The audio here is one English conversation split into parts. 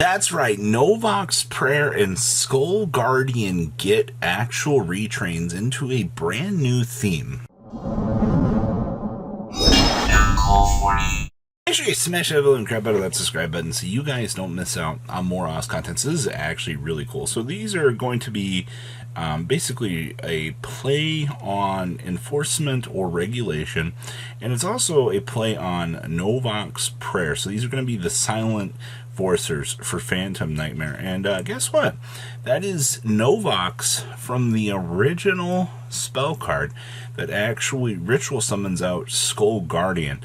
That's right, Novak's Prayer and Skull Guardian get actual retrains into a brand new theme. Make sure you smash that and grab out of that subscribe button so you guys don't miss out on more awesome content. So this is actually really cool. So these are going to be basically a play on enforcement or regulation, and it's also a play on Novak's Prayer. So these are going to be the Silenforcers for Phantom Nightmare. And guess what? That is Novak's from the original spell card that actually ritual summons out Skull Guardian.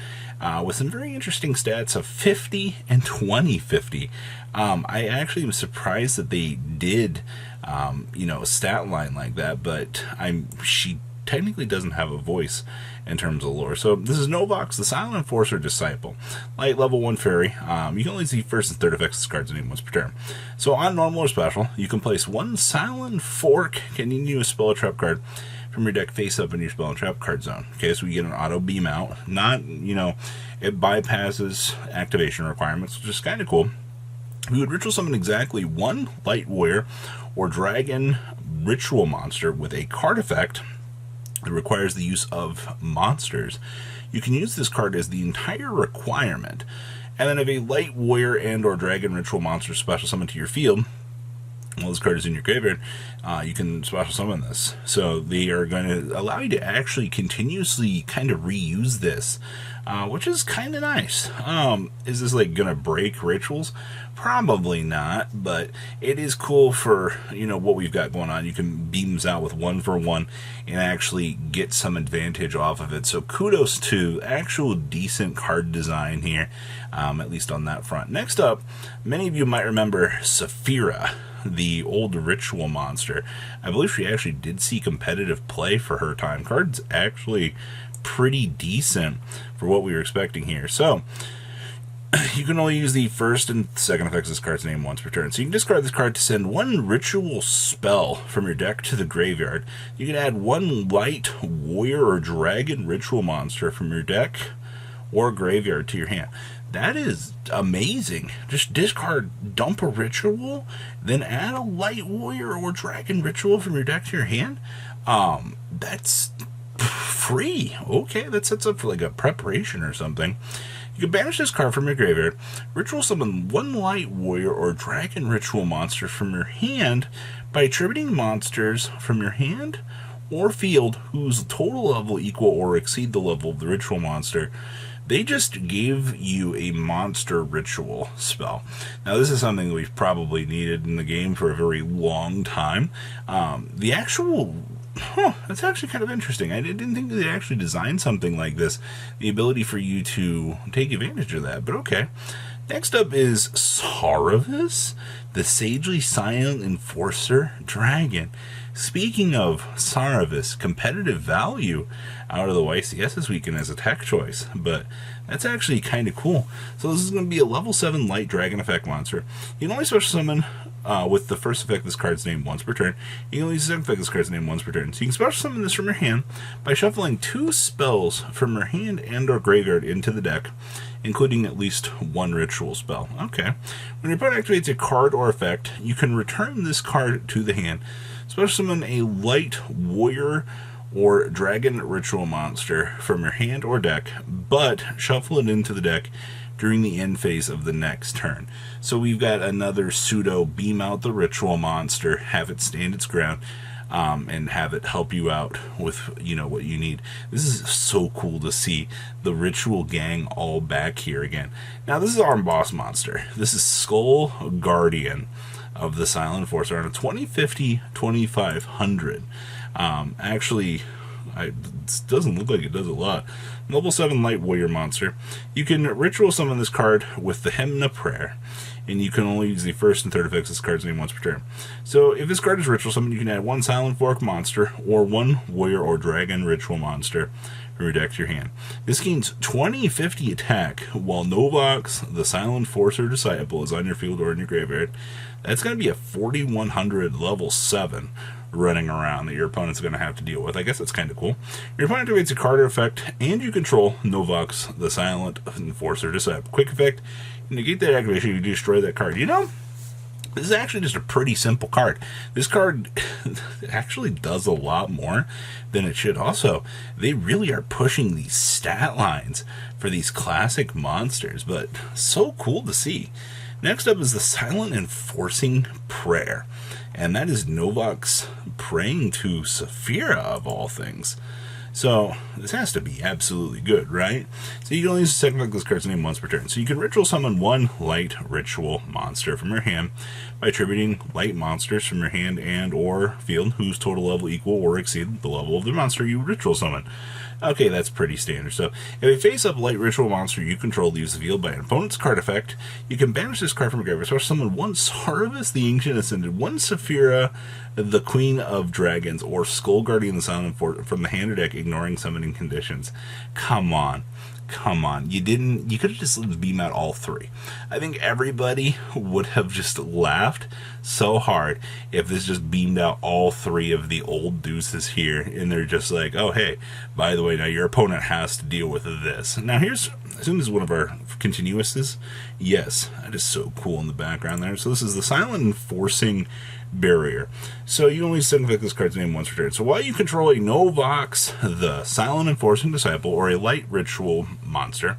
With some very interesting stats of 50 and 20/50. I actually am surprised that they did, a stat line like that, but she technically doesn't have a voice in terms of lore. So this is Novak's, the Silenforcer Disciple. Light level 1 fairy. You can only see first and third effects cards in once per turn. So on normal or special, you can place one Silent Fork continuous spell trap card from your deck face up in your spell and trap card zone. Okay, so we get an auto beam out. Not, it bypasses activation requirements, which is kind of cool. We would ritual summon exactly one Light Warrior or Dragon Ritual Monster with a card effect that requires the use of monsters. You can use this card as the entire requirement. And then if a Light Warrior and or Dragon Ritual Monster special summon to your field, while this card is in your graveyard, you can special summon this. So they are going to allow you to actually continuously kind of reuse this, which is kind of nice. Is this like going to break rituals? Probably not, but it is cool for, what we've got going on. You can beams out with 1-for-1 and actually get some advantage off of it. So kudos to actual decent card design here, at least on that front. Next up, many of you might remember Saphira, the old ritual monster. I believe she actually did see competitive play for her time. Card's actually pretty decent for what we were expecting here. So you can only use the first and second effects of this card's name once per turn. So you can discard this card to send one ritual spell from your deck to the graveyard. You can add one Light Warrior or Dragon Ritual Monster from your deck or graveyard to your hand. That is amazing. Just discard, dump a ritual, then add a Light Warrior or Dragon Ritual from your deck to your hand. That's free. Okay, that sets up for like a preparation or something. You can banish this card from your graveyard, ritual summon one Light Warrior or Dragon Ritual Monster from your hand by attributing monsters from your hand or field whose total level equal or exceed the level of the ritual monster. They just gave you a monster ritual spell. Now, this is something that we've probably needed in the game for a very long time. The actual... that's actually kind of interesting. I didn't think they actually designed something like this. The ability for you to take advantage of that, but okay. Next up is Saravis, the Sagely Silent Enforcer Dragon. Speaking of Saravis, competitive value out of the YCS this weekend as a tech choice, but that's actually kind of cool. So this is going to be a level 7 light dragon effect monster. You can only special summon with the first effect of this card's name once per turn. You can only use the second effect of this card's name once per turn. So you can special summon this from your hand by shuffling 2 spells from your hand and or graveyard into the deck, including at least one ritual spell. Okay. When your opponent activates a card or effect, you can return this card to the hand. Special summon a Light Warrior or Dragon Ritual Monster from your hand or deck, but shuffle it into the deck during the end phase of the next turn. So we've got another pseudo beam out the ritual monster, have it stand its ground, and have it help you out with what you need. This is so cool to see the ritual gang all back here again. Now this is our boss monster. This is Skull Guardian of the Silenforcer on a 20/50/2500. Actually, it doesn't look like it does a lot. Level 7 Light Warrior monster. You can ritual summon this card with the Hymn Prayer, and you can only use the first and third effects of this card's name once per turn. So if this card is ritual summoned, you can add one Silent Fork monster or one Warrior or Dragon Ritual Monster from your deck to your hand. This gains 20/50 attack while Novak's, the Silenforcer Disciple, is on your field or in your graveyard. That's going to be a 4100 level 7 running around that your opponent's going to have to deal with. I guess that's kind of cool. Your opponent activates a card or effect, and you control Novak's, the Silent Enforcer Disciple. Quick effect, you negate that activation, you destroy that card. This is actually just a pretty simple card. This card actually does a lot more than it should. Also, they really are pushing these stat lines for these classic monsters, but so cool to see. Next up is the Silent Enforcing Prayer, and that is Novak's praying to Saphira of all things. So, this has to be absolutely good, right? So you can only use a second effect this card's name once per turn. So you can ritual summon one light ritual monster from your hand by attributing light monsters from your hand and or field whose total level equal or exceed the level of the monster you ritual summon. Okay, that's pretty standard. So, if a face-up light ritual monster you control leaves the field by an opponent's card effect, you can banish this card from your graveyard. So summon one Sarvis, the Ancient Ascended, one Saphira, the Queen of Dragons, or Skull Guardian the Silent from the hand or deck, ignoring summoning conditions. Come on. Come on. You could have just beamed out all three. I think everybody would have just laughed so hard if this just beamed out all three of the old deuces here, and they're just like, oh, hey, by the way, now your opponent has to deal with this. Now, here's, I assume this is one of our continuouses. Yes, that is so cool in the background there. So this is the Silent Enforcing Barrier. So you only second effect this card's name once per turn. So while you control a Novox, the Silent Enforcing Disciple, or a light ritual monster,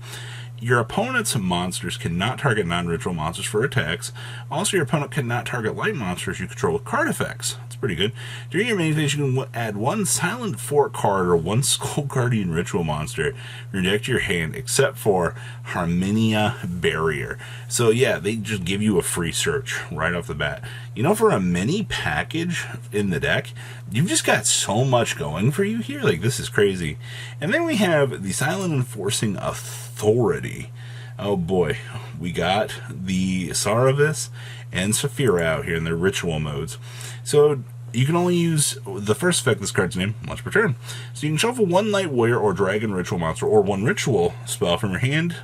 your opponent's monsters cannot target non-ritual monsters for attacks. Also, your opponent cannot target light monsters you control with card effects. That's pretty good. During your main phase, you can add one Silent Fort card or one Skull Guardian ritual monster from your deck to your hand, except for Harmonia Barrier. So yeah, they just give you a free search right off the bat. You know, for a mini package in the deck, you've just got so much going for you here. Like, this is crazy. And then we have the Silent Enforcing Authority. Oh boy, we got the Sarvis and Saphira out here in their ritual modes. So you can only use the first effect this card's name once per turn. So you can shuffle one Night Warrior or Dragon ritual monster or one ritual spell from your hand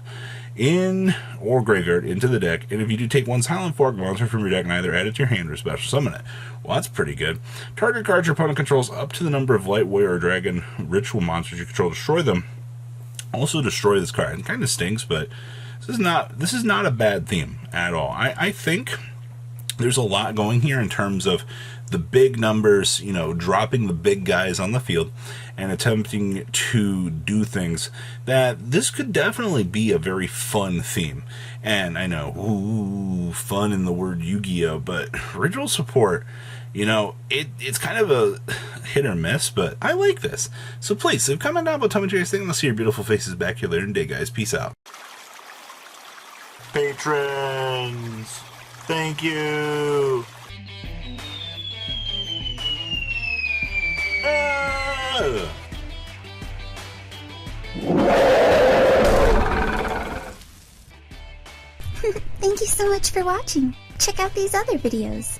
in or graveyard into the deck, and if you do take one Silent Fork monster from your deck and either add it to your hand or special summon it. Well, that's pretty good. Target cards your opponent controls up to the number of Light Warrior or Dragon ritual monsters you control, destroy them. Also destroy this card. It kind of stinks, but this is not a bad theme at all. I think there's a lot going here in terms of the big numbers, you know, dropping the big guys on the field and attempting to do things that this could definitely be a very fun theme. And I know, ooh, fun in the word Yu-Gi-Oh, but ritual support, you know, it's kind of a hit or miss, but I like this. So please, comment down below, tell me what you guys think. Let's see your beautiful faces back here later in the day, guys. Peace out. Patrons, thank you. Thank you so much for watching. Check out these other videos.